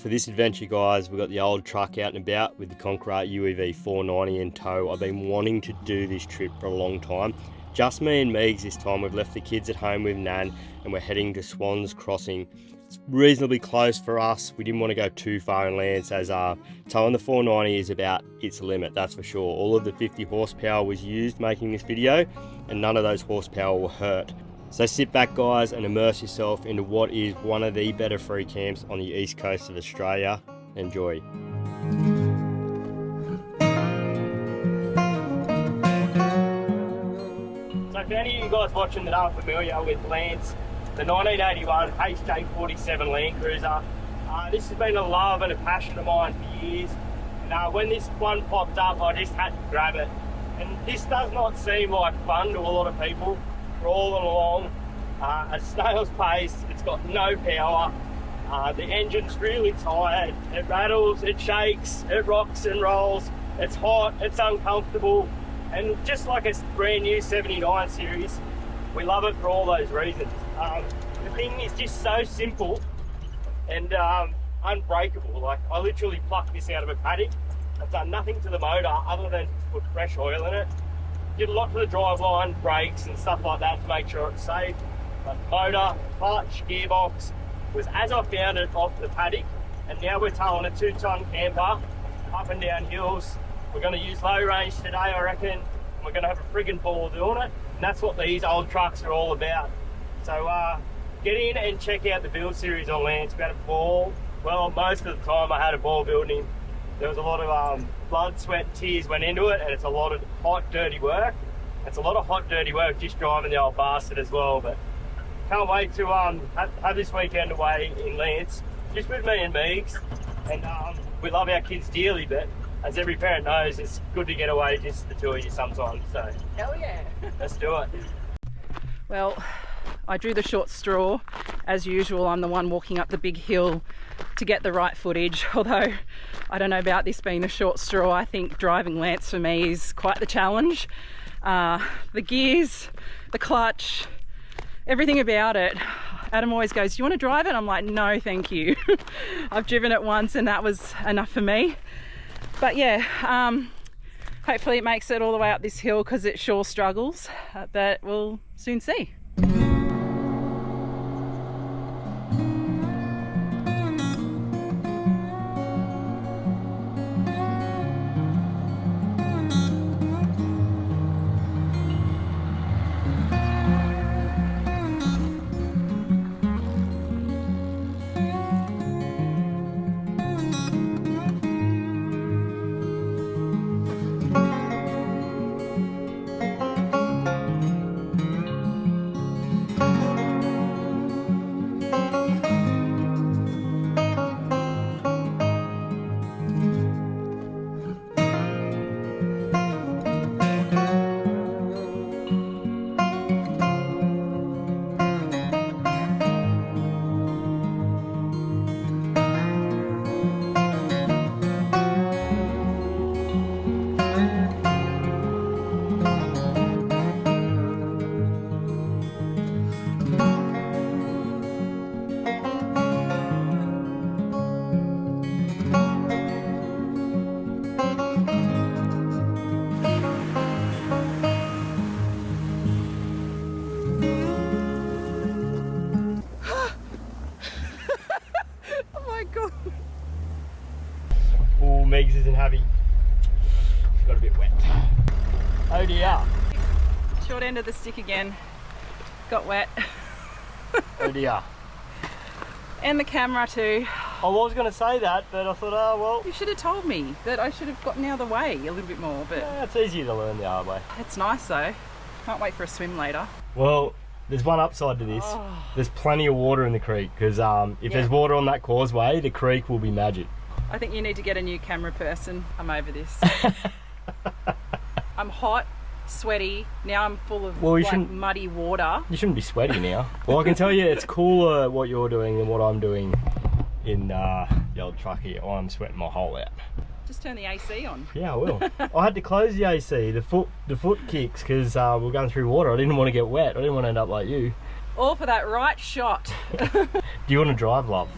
for this adventure, guys, we've got the old truck out and about with the Conqueror UEV-490 in tow. I've been wanting to do this trip for a long time. Just me and Megs this time. We've left the kids at home with Nan and we're heading to Swans Crossing. It's reasonably close for us. We didn't want to go too far in Lance, as towing the 490 is about its limit, that's for sure. All of the 50 horsepower was used making this video and none of those horsepower were hurt. So sit back, guys, and immerse yourself into what is one of the better free camps on the east coast of Australia. Enjoy. So if any of you guys watching that aren't familiar with Lance, the 1981 HJ47 Landcruiser, this has been a love and a passion of mine for years. And when this one popped up, I just had to grab it. And this does not seem like fun to a lot of people. Rolling along at snail's pace, it's got no power. The engine's really tired. It rattles, it shakes, it rocks and rolls. It's hot, it's uncomfortable. And just like a brand new 79 series, we love it for all those reasons. The thing is just so simple and unbreakable. Like, I literally plucked this out of a paddock. I've done nothing to the motor other than put fresh oil in it. Did a lot to the driveline, brakes and stuff like that to make sure it's safe. But motor, clutch, gearbox was as I found it off the paddock. And now we're towing a 2-ton camper up and down hills. We're going to use low range today, I reckon. And we're going to have a friggin' ball doing it. And that's what these old trucks are all about. So get in and check out the build series on Lance. We had a ball. Well, most of the time I had a ball building him. There was a lot of blood, sweat, tears went into it, and it's a lot of hot, dirty work. It's a lot of hot, dirty work just driving the old bastard as well. But can't wait to have this weekend away in Lance, just with me and Megs. And we love our kids dearly, but as every parent knows, it's good to get away just the two of you sometimes. So hell yeah, let's do it. Well, I drew the short straw. As usual, I'm the one walking up the big hill to get the right footage, although I don't know about this being a short straw. I think driving Lance for me is quite the challenge. The gears, the clutch, everything about it. Adam always goes, "Do you want to drive it?" I'm like, "No, thank you." I've driven it once and that was enough for me. But yeah, hopefully it makes it all the way up this hill because it sure struggles, but we'll soon see. Oh, Megs isn't happy. It's got a bit wet. Oh dear. Short end of the stick again. Got wet. Oh dear. And the camera too. I was going to say that, but I thought, oh well. You should have told me that I should have gotten out of the way a little bit more, but Yeah, it's easier to learn the hard way. it's nice though. Can't wait for a swim later. Well, there's one upside to this. Oh. There's plenty of water in the creek, because if there's water on that causeway, the creek will be magic. I think you need to get a new camera person. I'm over this. I'm hot, sweaty. Now I'm full of muddy water. You shouldn't be sweaty now. Well, I can tell you it's cooler what you're doing than what I'm doing in the old truck here. I'm sweating my hole out. Just turn the AC on. Yeah, I will. I had to close the AC, the foot kicks, because we're going through water. I didn't want to get wet. I didn't want to end up like you. All for that right shot. Do you want to drive, love?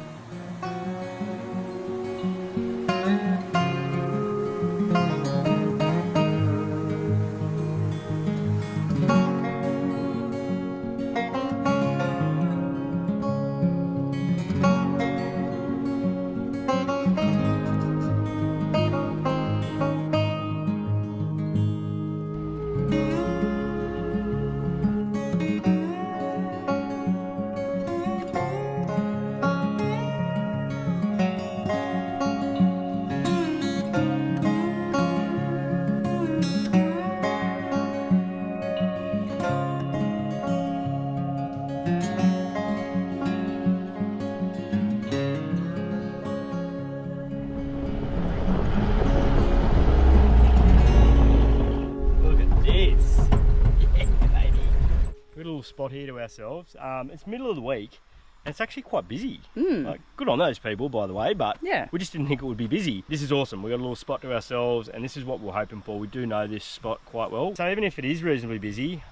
spot here to ourselves. It's middle of the week and it's actually quite busy. Like, good on those people, by the way, but yeah, we just didn't think it would be busy. This is awesome. We got a little spot to ourselves and this is what we're hoping for. We do know this spot quite well. So even if it is reasonably busy,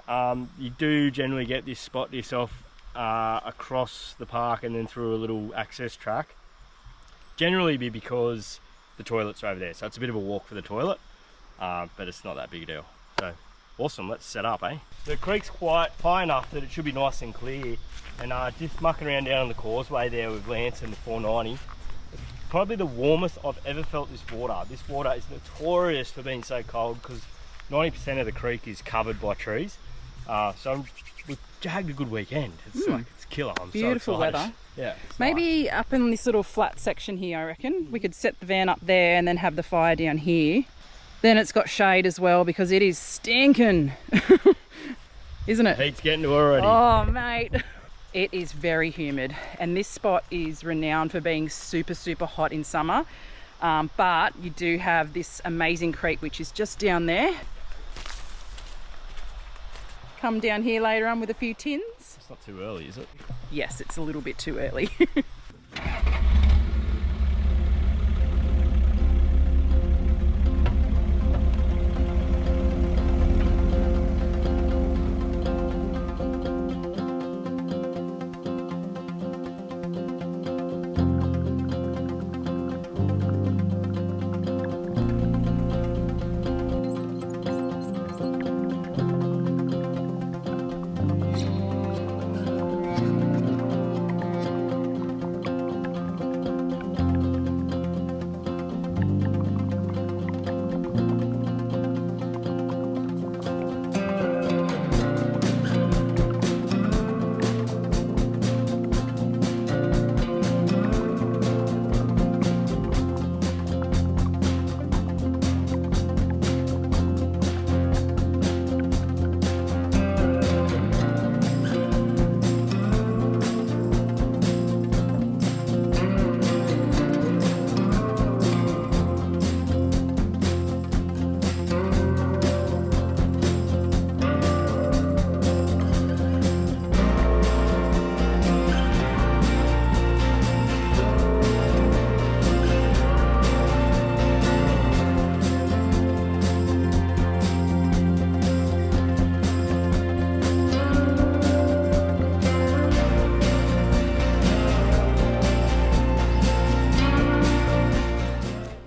you do generally get this spot to yourself across the park and then through a little access track. Generally be because the toilets are over there. So it's a bit of a walk for the toilet, but it's not that big a deal. So awesome, let's set up, eh? The creek's quite high enough that it should be nice and clear. And just mucking around down on the causeway there with Lance and the 490. It's probably the warmest I've ever felt this water. This water is notorious for being so cold because 90% of the creek is covered by trees. So we've jagged a good weekend. It's like, it's killer. I'm beautiful so excited. weather. Yeah. Maybe nice. Up in this little flat section here, I reckon. We could set the van up there and then have the fire down here. Then it's got shade as well because it is stinking. Isn't it? Heat's getting to already. Oh, mate. It is very humid and this spot is renowned for being super, super hot in summer. But you do have this amazing creek, which is just down there. Come down here later on with a few tins. It's not too early, is it? Yes, it's a little bit too early.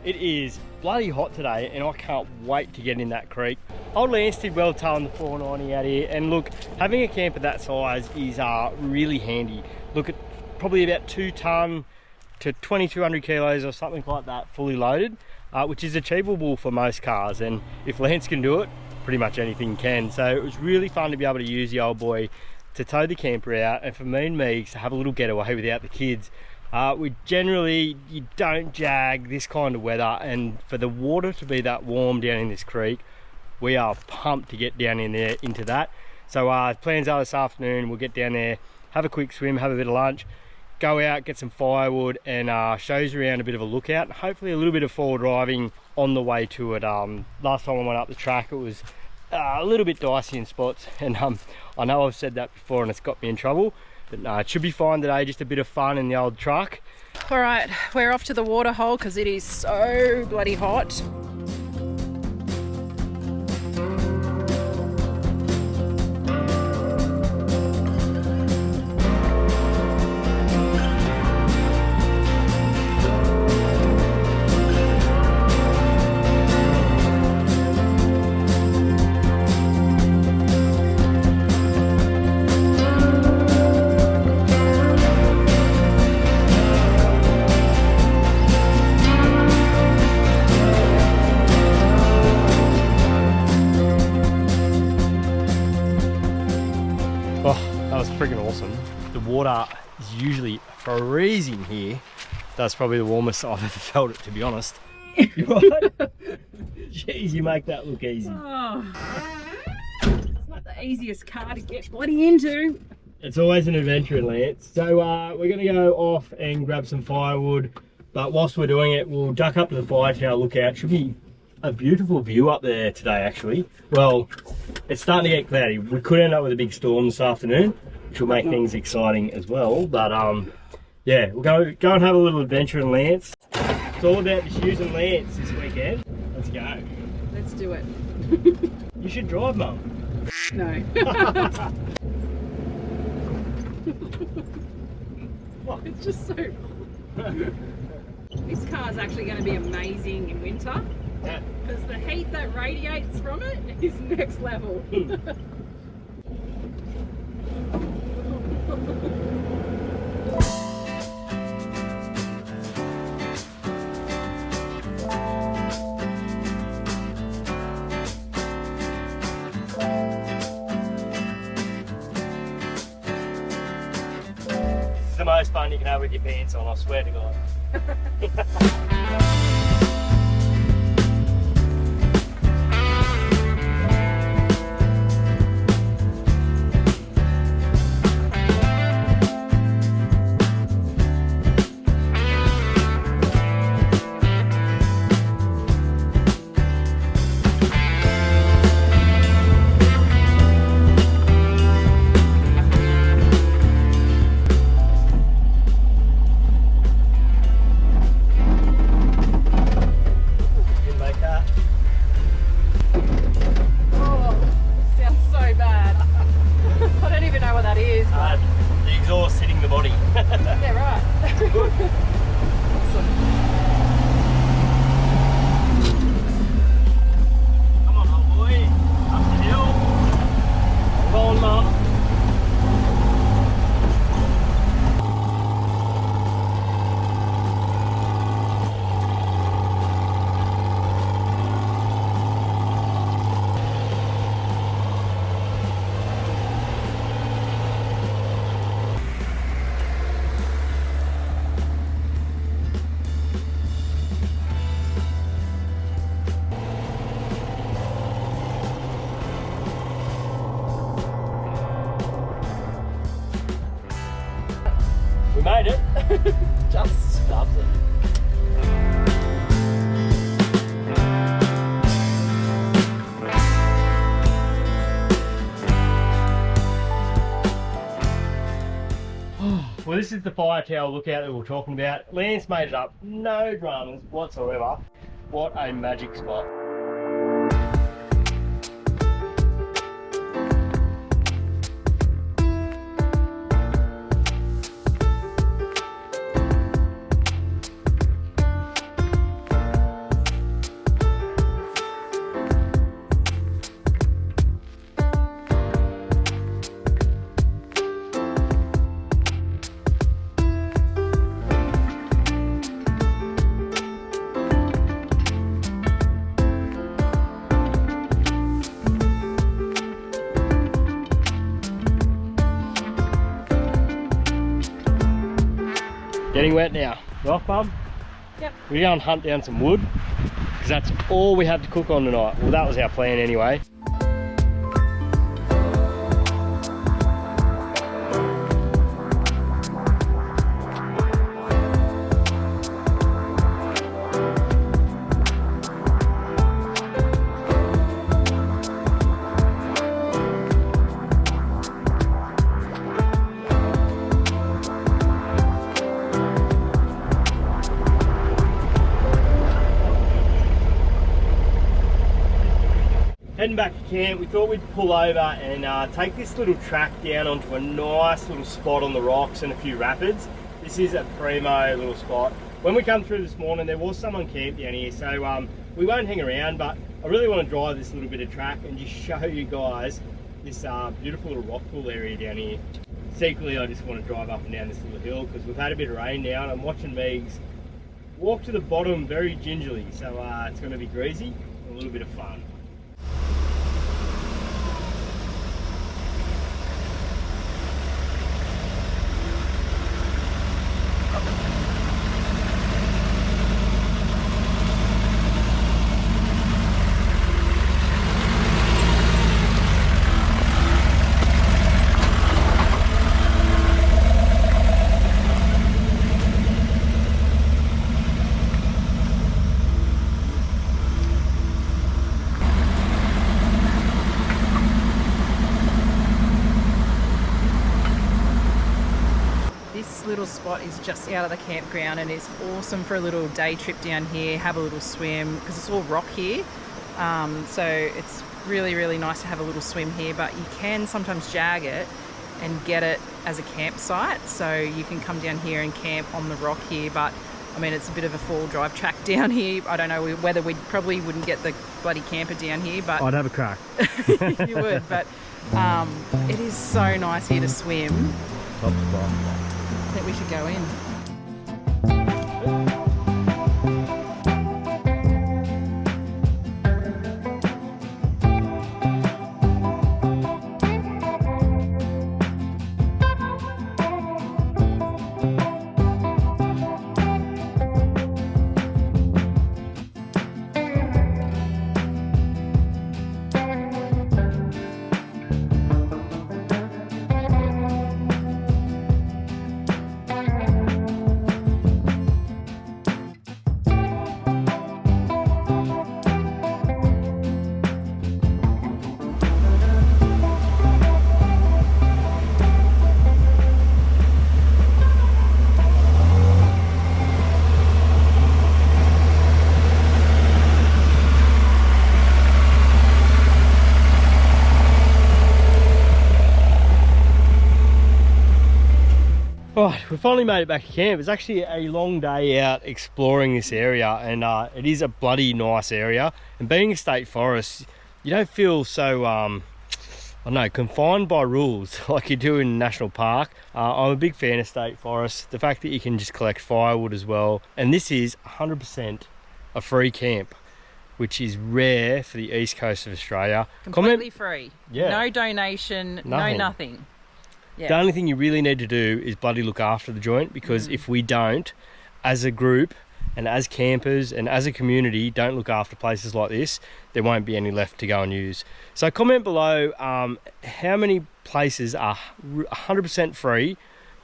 It is bloody hot today and I can't wait to get in that creek. Old Lance did well towing the 490 out here, and look, having a camper that size is really handy. Look, at probably about 2 ton to 2200 kilos or something like that fully loaded, which is achievable for most cars, and if Lance can do it, pretty much anything can. So it was really fun to be able to use the old boy to tow the camper out, and for me and Megs to have a little getaway without the kids. You don't jag this kind of weather, and for the water to be that warm down in this creek, we are pumped to get down in there into that. So plans are this afternoon, we'll get down there, have a quick swim, have a bit of lunch, go out, get some firewood, and show you around a bit of a lookout, and hopefully a little bit of forward driving on the way to it. Last time I went up the track, it was a little bit dicey in spots, and I know I've said that before and it's got me in trouble. But no, it should be fine today, just a bit of fun in the old truck. All right, we're off to the water hole because it is so bloody hot. Freaking awesome. The water is usually freezing here. That's probably the warmest I've ever felt it, to be honest. You right? Jeez, you make that look easy. Oh, it's not the easiest car to get bloody into. It's always an adventure in Lance. So we're going to go off and grab some firewood, but whilst we're doing it, we'll duck up to the fire tower lookout. Should be a beautiful view up there today actually. Well, it's starting to get cloudy. We could end up with a big storm this afternoon, which will make things exciting as well. But yeah, we'll go and have a little adventure in Lance. It's all about just using Lance this weekend. Let's go. Let's do it. You should drive, Mum. No. What? It's just so... This car is actually going to be amazing in winter. Yeah. Because the heat that radiates from it is next level. This is the most fun you can have with your pants on, I swear to God. We made it. Just stuffs it. Well, this is the fire tower lookout that we were talking about. Lance made it up, no dramas whatsoever. What a magic spot. Getting wet now. Right, Bum? Yep. We're going to hunt down some wood, because that's all we have to cook on tonight. Well, that was our plan anyway. Heading back to camp, we thought we'd pull over and take this little track down onto a nice little spot on the rocks and a few rapids. This is a primo little spot. When we come through this morning, there was someone camped down here, so we won't hang around, but I really want to drive this little bit of track and just show you guys this beautiful little rock pool area down here. Secretly, I just want to drive up and down this little hill because we've had a bit of rain now and I'm watching Megs walk to the bottom very gingerly, so it's going to be greasy and a little bit of fun. little spot is just out of the campground, and it's awesome for a little day trip down here, have a little swim, because it's all rock here. So it's really, really nice to have a little swim here, but you can sometimes jag it and get it as a campsite. So you can come down here and camp on the rock here, but I mean, it's a bit of a four-wheel drive track down here. I don't know whether we probably wouldn't get the bloody camper down here, but I'd have a crack. You would, but it is so nice here to swim. Top spot. I think we should go in. Right, we finally made it back to camp. It's actually a long day out exploring this area, and it is a bloody nice area. And being a state forest, you don't feel so, I don't know, confined by rules like you do in a national park. I'm a big fan of state forests. The fact that you can just collect firewood as well. And this is 100% a free camp, which is rare for the east coast of Australia. Completely free. Yeah. No donation, no nothing. Yeah. The only thing you really need to do is bloody look after the joint, because if we don't, as a group and as campers and as a community, don't look after places like this, there won't be any left to go and use. So comment below how many places are 100% free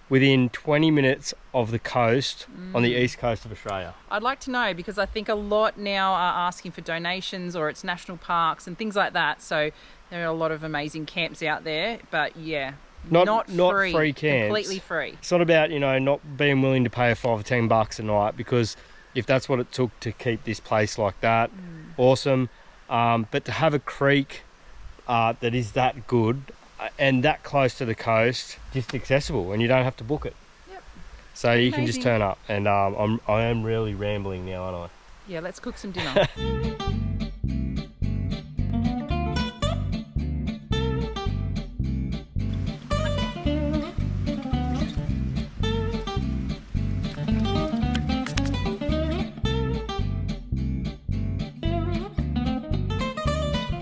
within 20 minutes of the coast on the east coast of Australia. I'd like to know, because I think a lot now are asking for donations, or it's national parks and things like that. So there are a lot of amazing camps out there, but yeah. Not free camps. Completely free. It's not about, you know, not being willing to pay $5 or $10 a night, because if that's what it took to keep this place like that, awesome. But to have a creek that is that good and that close to the coast, just accessible, and you don't have to book it. Yep. So you can just turn up, and I am really rambling now, aren't I? Yeah, let's cook some dinner.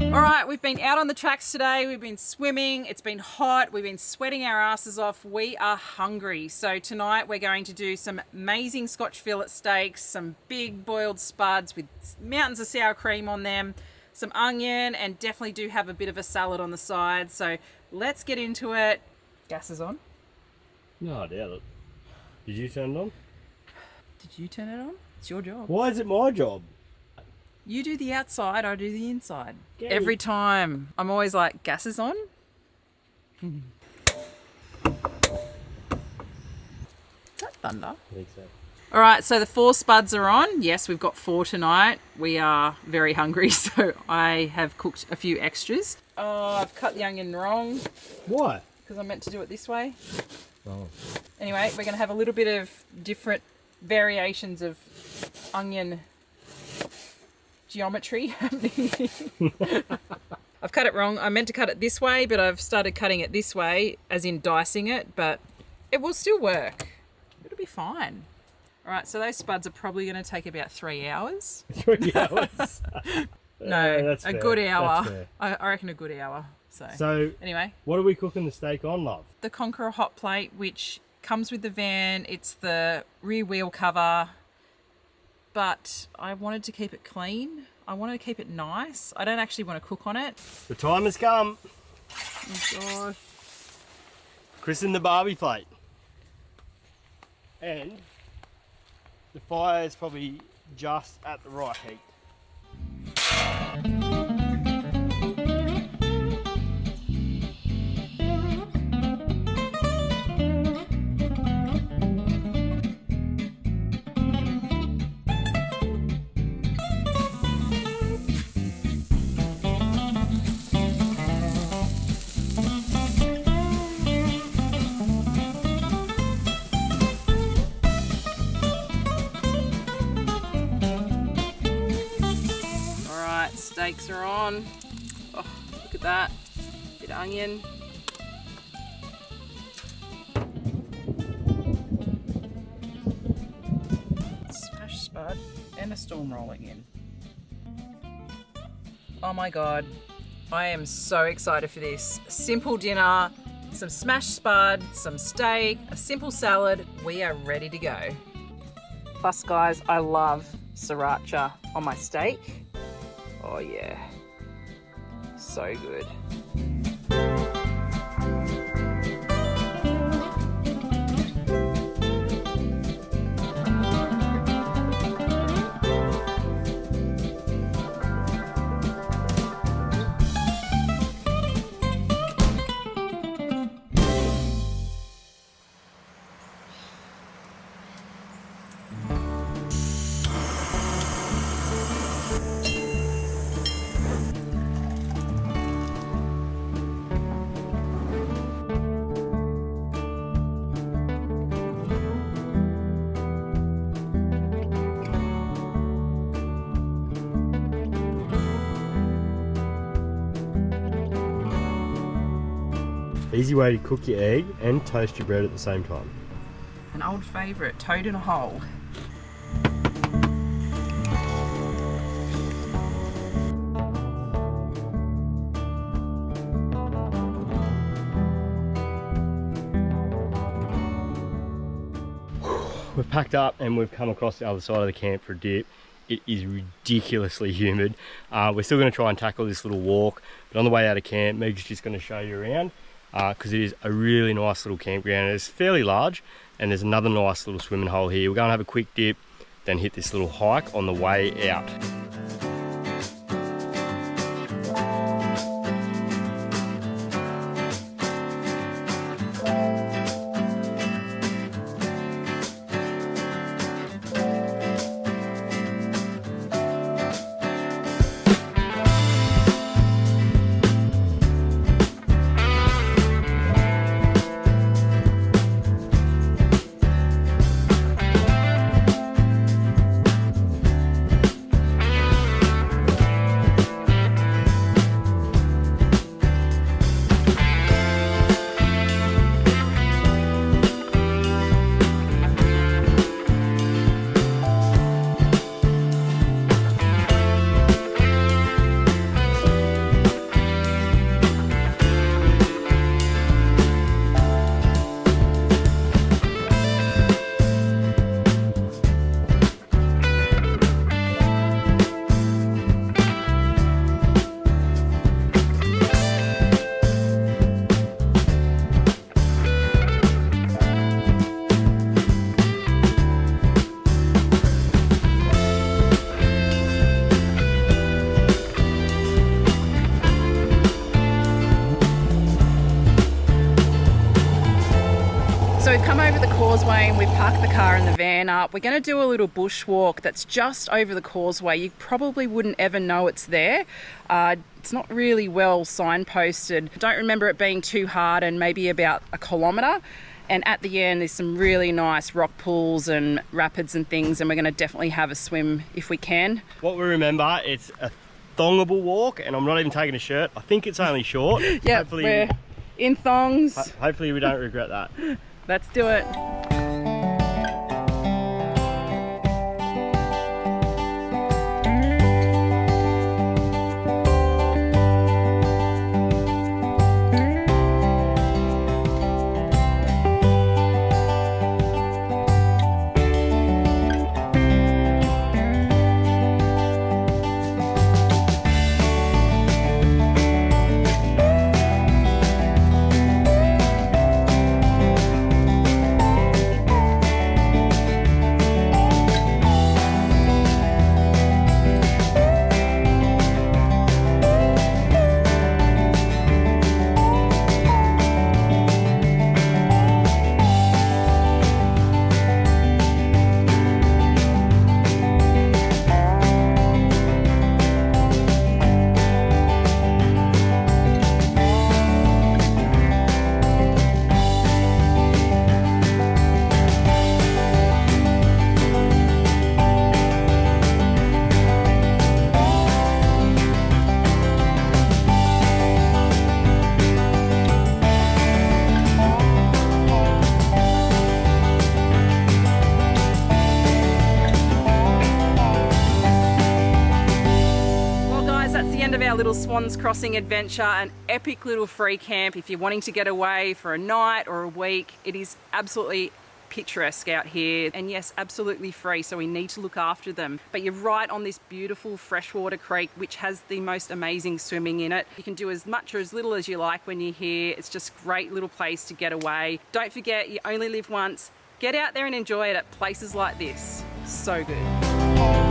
All right, we've been out on the tracks today, we've been swimming, it's been hot, we've been sweating our asses off, we are hungry. So tonight we're going to do some amazing Scotch fillet steaks, some big boiled spuds with mountains of sour cream on them, some onion, and definitely do have a bit of a salad on the side. So let's get into it. Gas is on. No, I doubt it. Did you turn it on? Did you turn it on? It's your job. Why is it my job? You do the outside, I do the inside. Yeah. Every time. I'm always like, gas is on? Is that thunder? I think so. All right, so the 4 spuds are on. Yes, we've got 4 tonight. We are very hungry, so I have cooked a few extras. Oh, I've cut the onion wrong. Why? Because I meant to do it this way. Oh. Anyway, we're going to have a little bit of different variations of onion geometry happening. I've cut it wrong. I meant to cut it this way, but I've started cutting it this way, as in dicing it, but it will still work. It'll be fine. All right, so those spuds are probably going to take about 3 hours. 3 hours? No, that's a fair. good hour. That's fair. I reckon a good hour. So anyway, what are we cooking the steak on, love? The Conqueror hot plate, which comes with the van. It's the rear wheel cover, but I wanted to keep it clean. I wanted to keep it nice. I don't actually want to cook on it. The time has come. Oh gosh. Christen the Barbie plate. And the fire is probably just at the right heat. steaks are on. Oh, look at that. Bit of onion. Smash spud and a storm rolling in. Oh my God. I am so excited for this. Simple dinner, some smashed spud, some steak, a simple salad. We are ready to go. Plus, guys, I love sriracha on my steak. Oh yeah, so good. Easy way to cook your egg and toast your bread at the same time. An old favourite, toad in a hole. We've packed up and we've come across the other side of the camp for a dip. It is ridiculously humid. We're still going to try and tackle this little walk, but on the way out of camp, Meg's just going to show you around because it is a really nice little campground. It's fairly large and there's another nice little swimming hole here. We're going to have a quick dip, then hit this little hike on the way out. So we've come over the causeway and we've parked the car and the van up. We're going to do a little bushwalk that's just over the causeway. You probably wouldn't ever know it's there. It's not really well signposted. I don't remember it being too hard and maybe about a kilometre. And at the end, there's some really nice rock pools and rapids and things, and we're going to definitely have a swim if we can. What we remember, it's a thongable walk, and I'm not even taking a shirt. I think it's only short. Yeah, we're in thongs. Hopefully we don't regret that. Let's do it. little Swans Crossing adventure, an epic little free camp if you're wanting to get away for a night or a week. It is absolutely picturesque out here, and yes, absolutely free, so we need to look after them. But you're right on this beautiful freshwater creek which has the most amazing swimming in it. You can do as much or as little as you like when you're here. It's just a great little place to get away. Don't forget, you only live once. Get out there and enjoy it at places like this. So good.